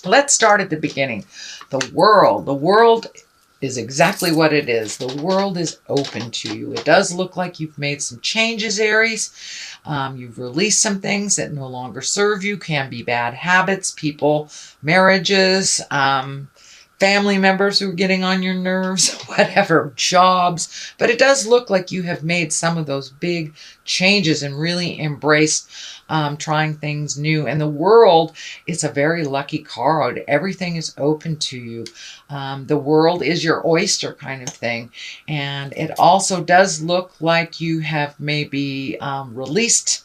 Let's start at the beginning. The world is exactly what it is. The world is open to you. It does look like you've made some changes, Aries. You've released some things that no longer serve you, can be bad habits, people, marriages, family members who are getting on your nerves, whatever, jobs. But it does look like you have made some of those big changes and really embraced trying things new. And the world is a very lucky card. Everything is open to you. The world is your oyster kind of thing. And it also does look like you have maybe released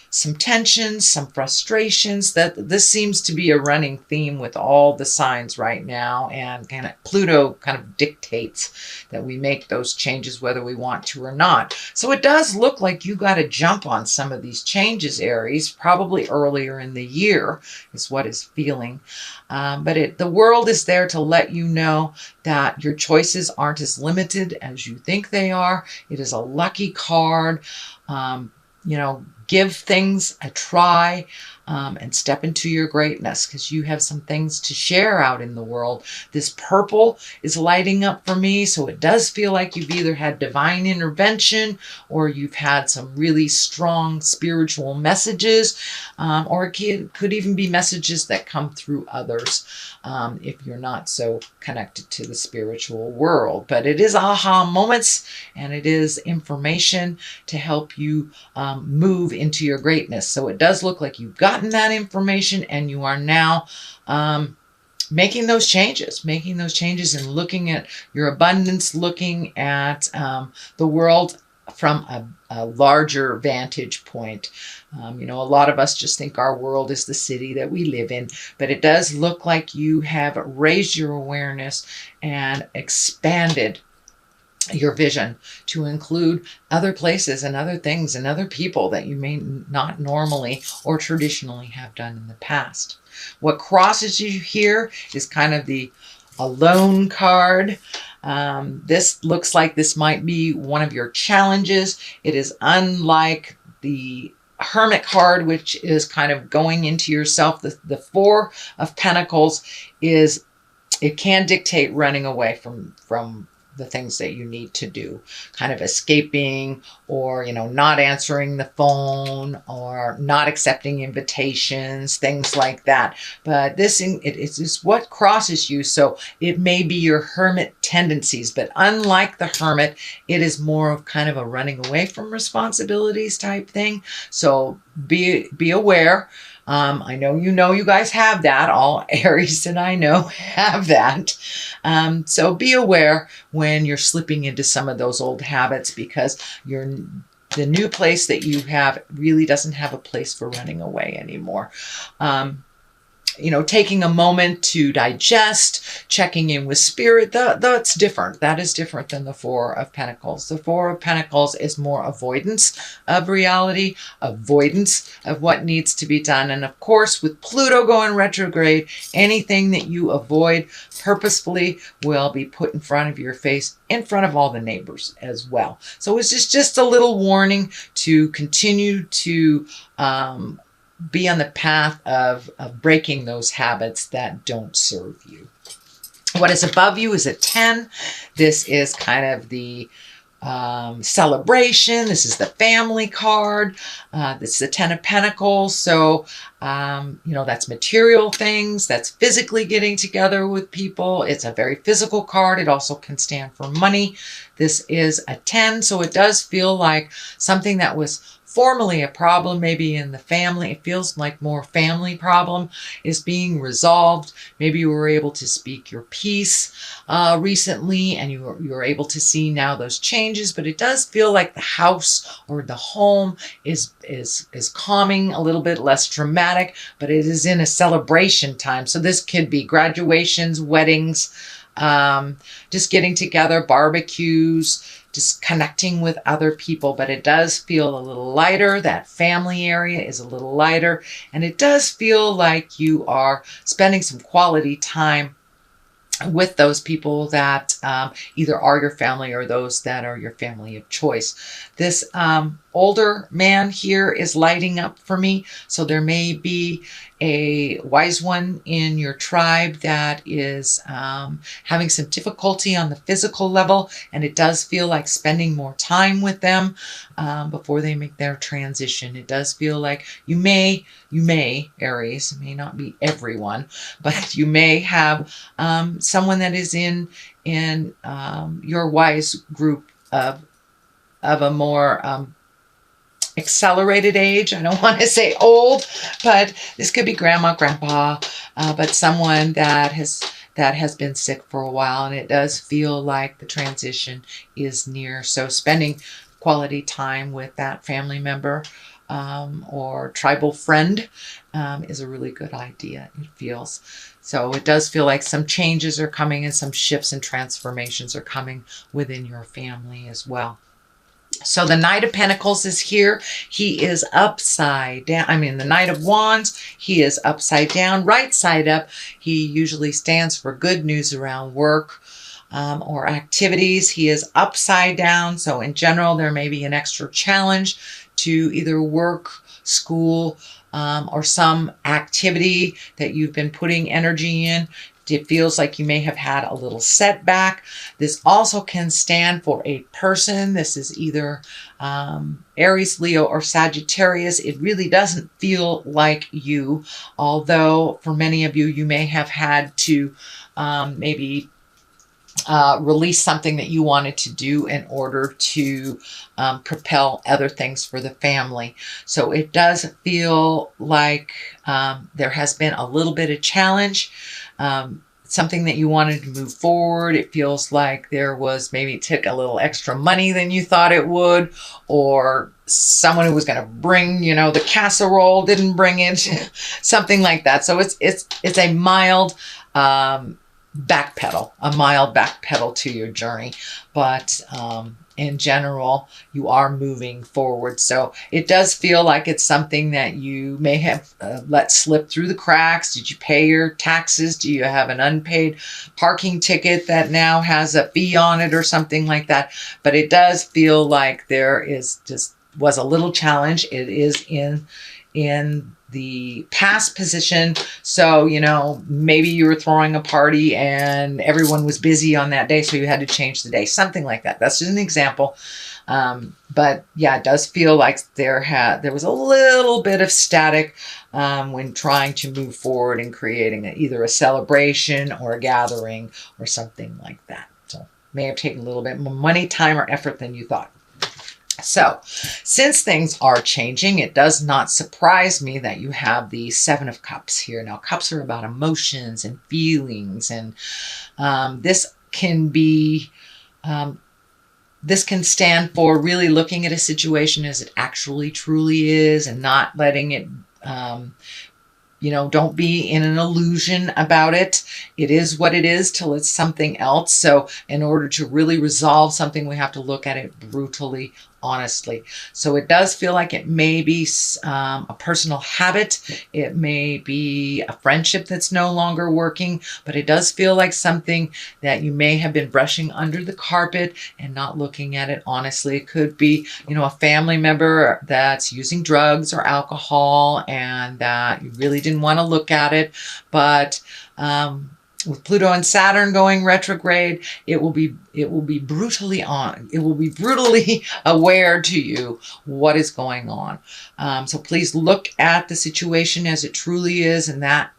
some tensions, some frustrations. That this seems to be a running theme with all the signs right now, and kind of Pluto kind of dictates that we make those changes whether we want to or not. So it does look like you got to jump on some of these changes, Aries, probably earlier in the year is what is feeling. But the world is there to let you know that your choices aren't as limited as you think they are. It is a lucky card. Give things a try and step into your greatness, because you have some things to share out in the world. This purple is lighting up for me, so it does feel like you've either had divine intervention or you've had some really strong spiritual messages, or it could even be messages that come through others if you're not so connected to the spiritual world. But it is aha moments, and it is information to help you move into your greatness. So it does look like you've gotten that information, and you are now making those changes and looking at your abundance, looking at the world from a larger vantage point. A lot of us just think our world is the city that we live in, but it does look like you have raised your awareness and expanded your vision to include other places and other things and other people that you may not normally or traditionally have done in the past. What crosses you here is kind of the alone card. This looks like this might be one of your challenges. It is unlike the Hermit card, which is kind of going into yourself. The Four of Pentacles it can dictate running away from the things that you need to do, kind of escaping, or not answering the phone, or not accepting invitations, things like that. But this is what crosses you, so it may be your hermit tendencies. But unlike the hermit, it is more of kind of a running away from responsibilities type thing. So be aware. I know you guys have that. All Aries that I know have that. So be aware when you're slipping into some of those old habits, because the new place that you have really doesn't have a place for running away anymore. Taking a moment to digest, checking in with spirit, that's different. That is different than the Four of Pentacles. The Four of Pentacles is more avoidance of reality, avoidance of what needs to be done. And of course, with Pluto going retrograde, anything that you avoid purposefully will be put in front of your face, in front of all the neighbors as well. So it's just a little warning to continue to be on the path of breaking those habits that don't serve you. What is above you is a 10. This is kind of the celebration. This is the family card. This is the 10 of Pentacles. So, that's material things. That's physically getting together with people. It's a very physical card. It also can stand for money. This is a 10. So it does feel like something that was formerly a problem, maybe in the family. It feels like more family problem is being resolved. Maybe you were able to speak your piece recently, and you were able to see now those changes. But it does feel like the house or the home is calming, a little bit less dramatic, but it is in a celebration time. So this could be graduations, weddings, just getting together, barbecues, just connecting with other people. But it does feel a little lighter. That family area is a little lighter. And it does feel like you are spending some quality time with those people that either are your family or those that are your family of choice. This older man here is lighting up for me. So there may be a wise one in your tribe that is having some difficulty on the physical level, and it does feel like spending more time with them before they make their transition. It does feel like you may, Aries, it may not be everyone, but you may have someone that is in your wise group of a more accelerated age. I don't want to say old, but this could be grandma, grandpa, but someone that has been sick for a while, and it does feel like the transition is near. So spending quality time with that family member or tribal friend is a really good idea, it feels. So it does feel like some changes are coming and some shifts and transformations are coming within your family as well. So the Knight of Pentacles is here. He is upside down. I mean, the Knight of Wands, he is upside down, right side up. He usually stands for good news around work or activities. He is upside down. So in general, there may be an extra challenge to either work, school, or some activity that you've been putting energy in. It feels like you may have had a little setback. This also can stand for a person. This is either Aries, Leo, or Sagittarius. It really doesn't feel like you, although for many of you, you may have had to maybe release something that you wanted to do in order to propel other things for the family. So it does feel like there has been a little bit of challenge, something that you wanted to move forward. It feels like there was, maybe it took a little extra money than you thought it would, or someone who was going to bring, the casserole didn't bring it, something like that. So it's a mild backpedal to your journey, but in general, you are moving forward. So it does feel like it's something that you may have let slip through the cracks. Did you pay your taxes? Do you have an unpaid parking ticket that now has a fee on it or something like that? But it does feel like there was a little challenge. It is in the past position. So, maybe you were throwing a party and everyone was busy on that day, so you had to change the day, something like that. That's just an example. But yeah, it does feel like there was a little bit of static when trying to move forward and creating either a celebration or a gathering or something like that. So it may have taken a little bit more money, time, or effort than you thought. So, since things are changing, it does not surprise me that you have the Seven of Cups here. Now, cups are about emotions and feelings, and this can stand for really looking at a situation as it actually truly is, and not letting it don't be in an illusion about it. It is what it is till it's something else. So in order to really resolve something, we have to look at it brutally, honestly. So it does feel like it may be a personal habit. It may be a friendship that's no longer working, but it does feel like something that you may have been brushing under the carpet and not looking at it honestly. It could be, a family member that's using drugs or alcohol and that you really didn't want to look at it, but with Pluto and Saturn going retrograde, it will be brutally aware to you what is going on. So please look at the situation as it truly is, and that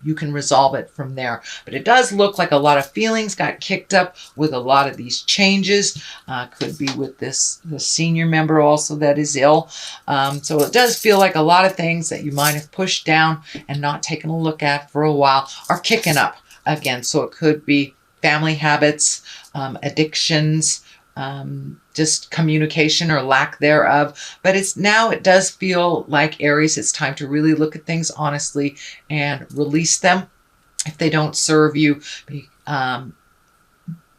you can resolve it from there. But it does look like a lot of feelings got kicked up with a lot of these changes. Could be with the senior member also that is ill. So it does feel like a lot of things that you might have pushed down and not taken a look at for a while are kicking up again. So it could be family habits, addictions, just communication or lack thereof. But it does feel like, Aries, it's time to really look at things honestly and release them if they don't serve you.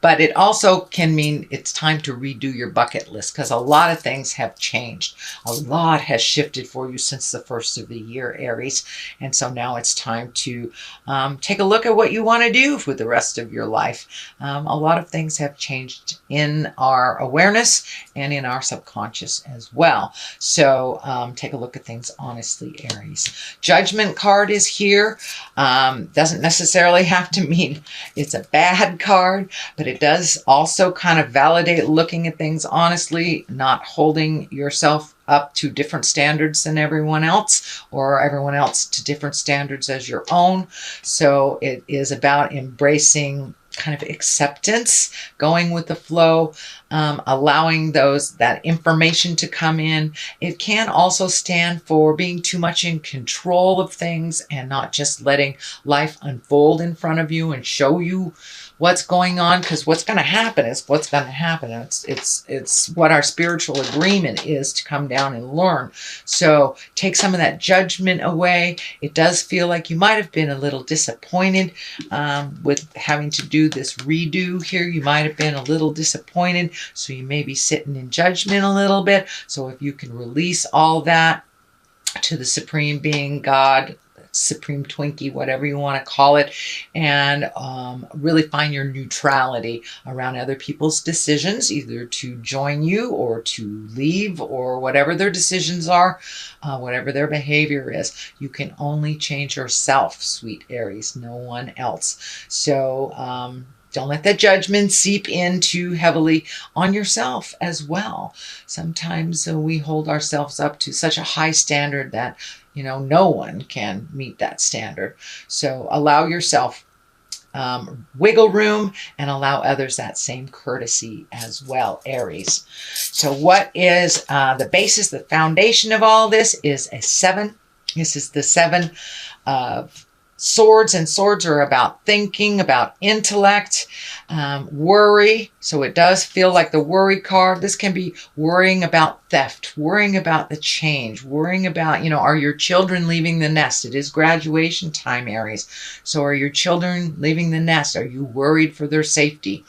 But it also can mean it's time to redo your bucket list because a lot of things have changed. A lot has shifted for you since the first of the year, Aries. And so now it's time to take a look at what you want to do with the rest of your life. A lot of things have changed in our awareness and in our subconscious as well. So take a look at things honestly, Aries. Judgment card is here. Doesn't necessarily have to mean it's a bad card, but it does also kind of validate looking at things honestly, not holding yourself up to different standards than everyone else, or everyone else to different standards as your own. So it is about embracing kind of acceptance, going with the flow, allowing that information to come in. It can also stand for being too much in control of things and not just letting life unfold in front of you and show you what's going on, because what's going to happen is what's going to happen. It's what our spiritual agreement is to come down and learn. So take some of that judgment away. It does feel like you might have been a little disappointed with having to do this redo here. You might have been a little disappointed, so you may be sitting in judgment a little bit. So if you can release all that to the Supreme Being, God, Supreme Twinkie, whatever you want to call it, and really find your neutrality around other people's decisions, either to join you or to leave, or whatever their decisions are, whatever their behavior is. You can only change yourself, sweet Aries, no one else. So don't let that judgment seep in too heavily on yourself as well. Sometimes we hold ourselves up to such a high standard that, you know, no one can meet that standard. So allow yourself wiggle room and allow others that same courtesy as well, Aries. So what is the basis, the foundation of all this is a 7. This is the 7 of Swords, and swords are about thinking, about intellect, worry. So it does feel like the worry card. This can be worrying about theft, worrying about the change, worrying about, you know, are your children leaving the nest? It is graduation time, Aries. So are your children leaving the nest? Are you worried for their safety?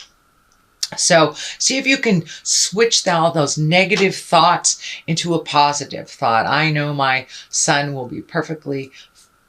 So see if you can switch all those negative thoughts into a positive thought. I know my son will be perfectly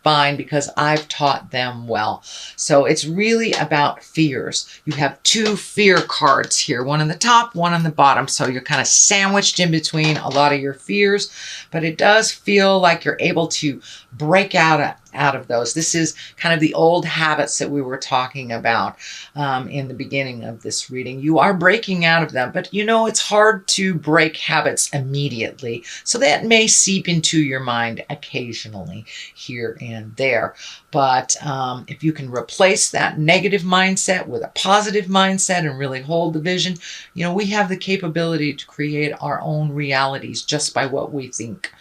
fine because I've taught them well. So it's really about fears. You have 2 fear cards here, one on the top, one on the bottom. So you're kind of sandwiched in between a lot of your fears, but it does feel like you're able to break out of those. This is kind of the old habits that we were talking about in the beginning of this reading. You are breaking out of them, but you know, it's hard to break habits immediately. So that may seep into your mind occasionally here and there. But if you can replace that negative mindset with a positive mindset and really hold the vision, you know, we have the capability to create our own realities just by what we think.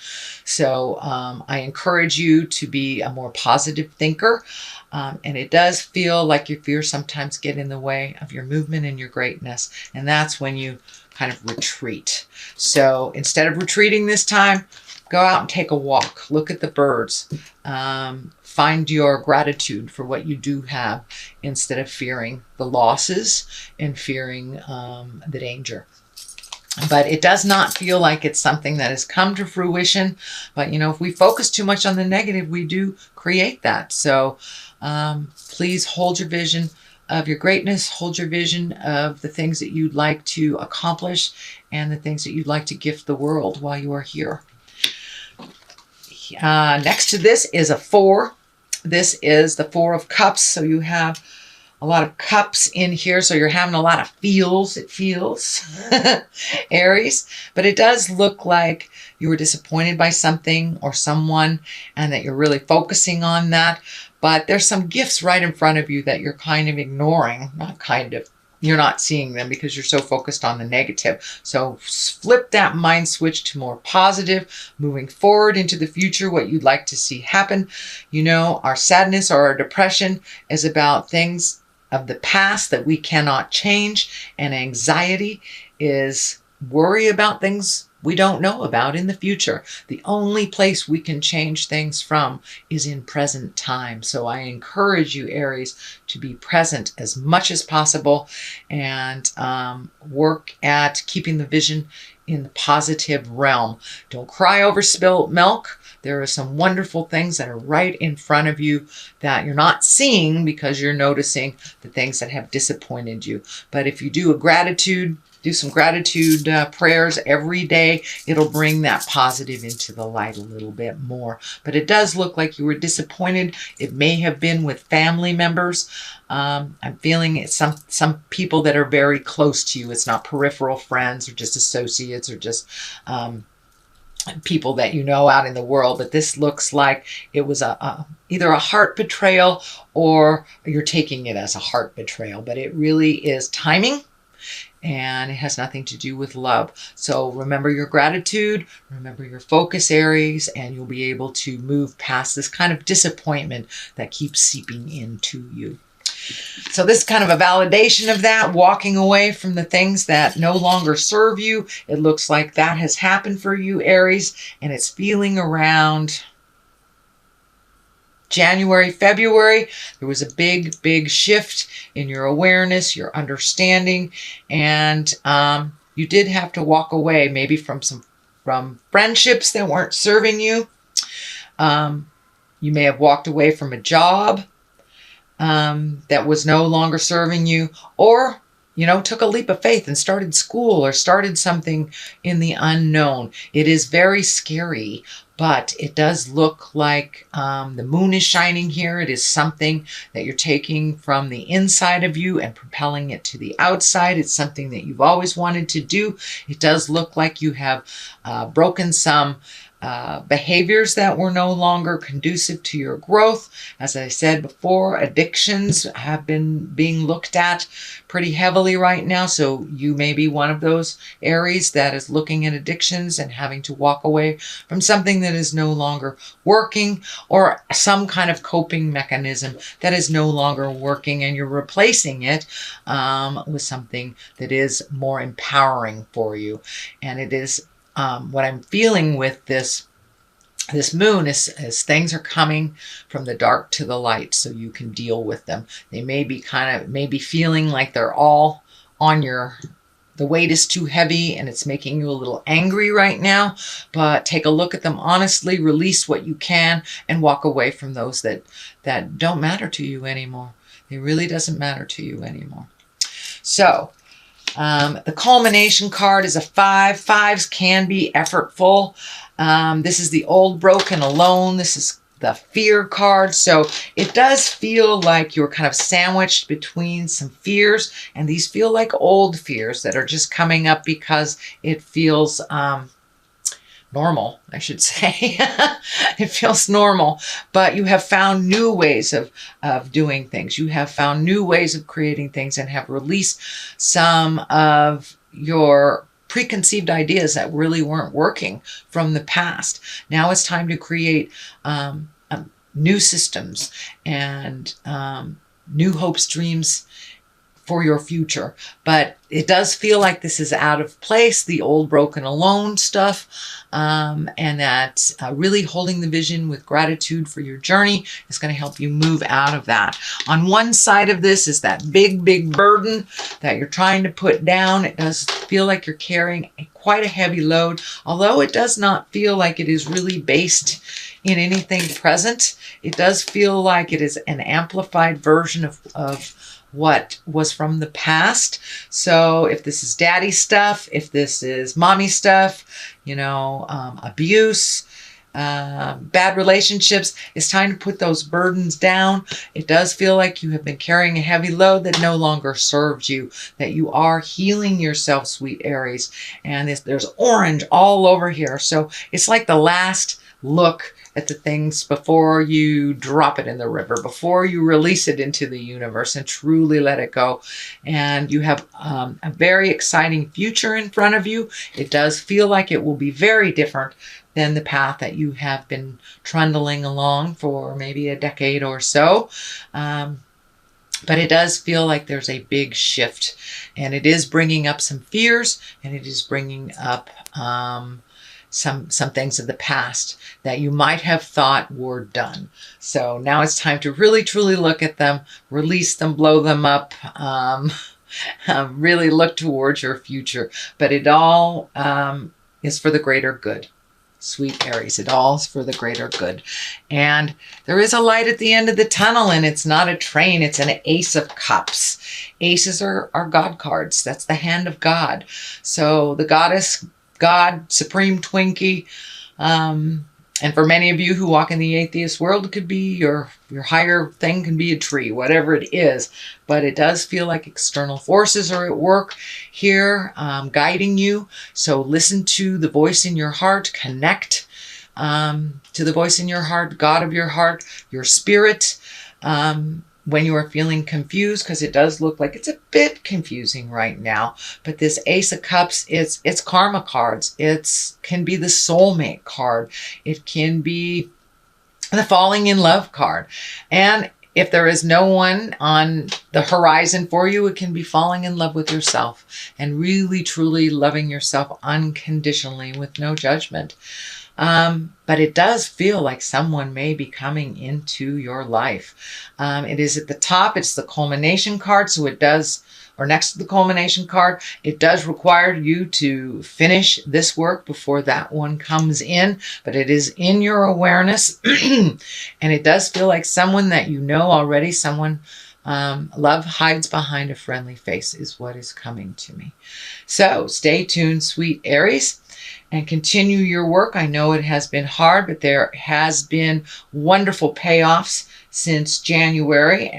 So I encourage you to be a more positive thinker. And it does feel like your fears sometimes get in the way of your movement and your greatness. And that's when you kind of retreat. So instead of retreating this time, go out and take a walk. Look at the birds. Find your gratitude for what you do have instead of fearing the losses and fearing the danger. But it does not feel like it's something that has come to fruition. But, you know, if we focus too much on the negative, we do create that. So please hold your vision of your greatness, hold your vision of the things that you'd like to accomplish and the things that you'd like to gift the world while you are here. Next to this is a 4. This is the 4 of Cups. So you have a lot of cups in here. So you're having a lot of feels. It feels, Aries. But it does look like you were disappointed by something or someone and that you're really focusing on that. But there's some gifts right in front of you that you're kind of ignoring. Not kind of. You're not seeing them because you're so focused on the negative. So flip that mind switch to more positive, moving forward into the future, what you'd like to see happen. You know, our sadness or our depression is about things of the past that we cannot change. And anxiety is worry about things we don't know about in the future. The only place we can change things from is in present time. So I encourage you, Aries, to be present as much as possible and work at keeping the vision in the positive realm. Don't cry over spilt milk. There are some wonderful things that are right in front of you that you're not seeing because you're noticing the things that have disappointed you. But if you do some gratitude prayers every day, it'll bring that positive into the light a little bit more. But it does look like you were disappointed. It may have been with family members. I'm feeling it's some people that are very close to you. It's not peripheral friends or just associates or just people that you know out in the world, but this looks like it was either a heart betrayal or you're taking it as a heart betrayal, but it really is timing and it has nothing to do with love. So remember your gratitude, remember your focus, Aries, and you'll be able to move past this kind of disappointment that keeps seeping into you. So this is kind of a validation of that, walking away from the things that no longer serve you. It looks like that has happened for you, Aries, and it's feeling around January, February. There was a big shift in your awareness, your understanding, and you did have to walk away maybe from friendships that weren't serving you. You may have walked away from a job that was no longer serving you, or took a leap of faith and started school or started something in the unknown. It is very scary, but it does look like the moon is shining here. It is something that you're taking from the inside of you and propelling it to the outside. It's something that you've always wanted to do. It does look like you have broken some behaviors that were no longer conducive to your growth. As I said before, addictions have been being looked at pretty heavily right now. So you may be one of those Aries that is looking at addictions and having to walk away from something that is no longer working, or some kind of coping mechanism that is no longer working, and you're replacing it with something that is more empowering for you. And it is what I'm feeling with this moon is things are coming from the dark to the light, so you can deal with them. They may be feeling like they're all on the weight is too heavy and it's making you a little angry right now, but take a look at them honestly, release what you can, and walk away from those that don't matter to you anymore. It really doesn't matter to you anymore. So the culmination card is a 5. 5s can be effortful. This is the old, broken, alone. This is the fear card. So it does feel like you're kind of sandwiched between some fears, and these feel like old fears that are just coming up because it feels normal, I should say. It feels normal, but you have found new ways of doing things. You have found new ways of creating things and have released some of your preconceived ideas that really weren't working from the past. Now it's time to create new systems and new hopes, dreams for your future. But it does feel like this is out of place, the old, broken, alone stuff, and that really holding the vision with gratitude for your journey is going to help you move out of that. On one side of this is that big burden that you're trying to put down. It does feel like you're carrying quite a heavy load, although it does not feel like it is really based in anything present. It does feel like it is an amplified version of what was from the past. So if this is daddy stuff, if this is mommy stuff, abuse, bad relationships, it's time to put those burdens down. It does feel like you have been carrying a heavy load that no longer serves you, that you are healing yourself, sweet Aries. And there's orange all over here. So it's like the last look at the things before you drop it in the river, before you release it into the universe and truly let it go. And you have a very exciting future in front of you. It does feel like it will be very different than the path that you have been trundling along for maybe a decade or so. But it does feel like there's a big shift, and it is bringing up some fears, and it is bringing up some things of the past that you might have thought were done. So now it's time to really truly look at them, release them, blow them up, really look towards your future. But it all is for the greater good. Sweet Aries, it all is for the greater good. And there is a light at the end of the tunnel, and it's not a train, it's an Ace of Cups. Aces are God cards. That's the hand of God. So the goddess, God, Supreme Twinkie, and for many of you who walk in the atheist world, it could be your higher thing, can be a tree, whatever it is. But it does feel like external forces are at work here, guiding you. So listen to the voice in your heart, connect to the voice in your heart, God of your heart, your spirit, when you are feeling confused, because it does look like it's a bit confusing right now. But this Ace of Cups, it's karma cards. It can be the soulmate card. It can be the falling in love card. And if there is no one on the horizon for you, it can be falling in love with yourself and really truly loving yourself unconditionally with no judgment. But it does feel like someone may be coming into your life. It is at the top. It's the culmination card. So it does, or next to the culmination card, it does require you to finish this work before that one comes in. But it is in your awareness. And it does feel like someone that you know already, someone love hides behind a friendly face is what is coming to me. So stay tuned, sweet Aries, and continue your work. I know it has been hard, but there has been wonderful payoffs since January.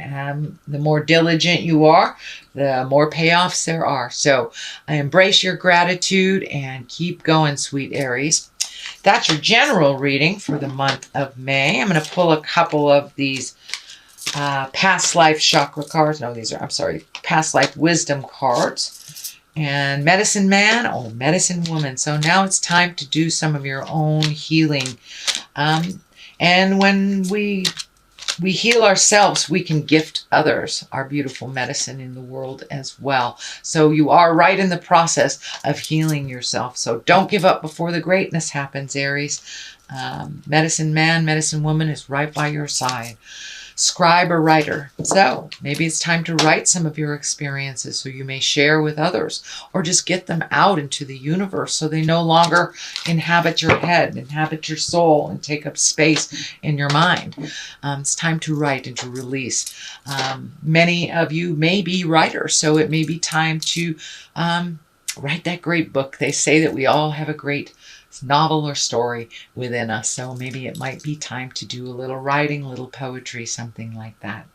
The more diligent you are, the more payoffs there are. So I embrace your gratitude and keep going, sweet Aries. That's your general reading for the month of May. I'm going to pull a couple of these past life chakra cards. No, these are, I'm sorry, past life wisdom cards. And medicine man or medicine woman. So now it's time to do some of your own healing. And when we heal ourselves, we can gift others our beautiful medicine in the world as well. So you are right in the process of healing yourself. So don't give up before the greatness happens, Aries. Medicine man, medicine woman is right by your side. Scribe or writer. So maybe it's time to write some of your experiences so you may share with others, or just get them out into the universe so they no longer inhabit your head, inhabit your soul, and take up space in your mind. It's time to write and to release. Many of you may be writers, so it may be time to write that great book. They say that we all have a great novel or story within us. So maybe it might be time to do a little writing, a little poetry, something like that.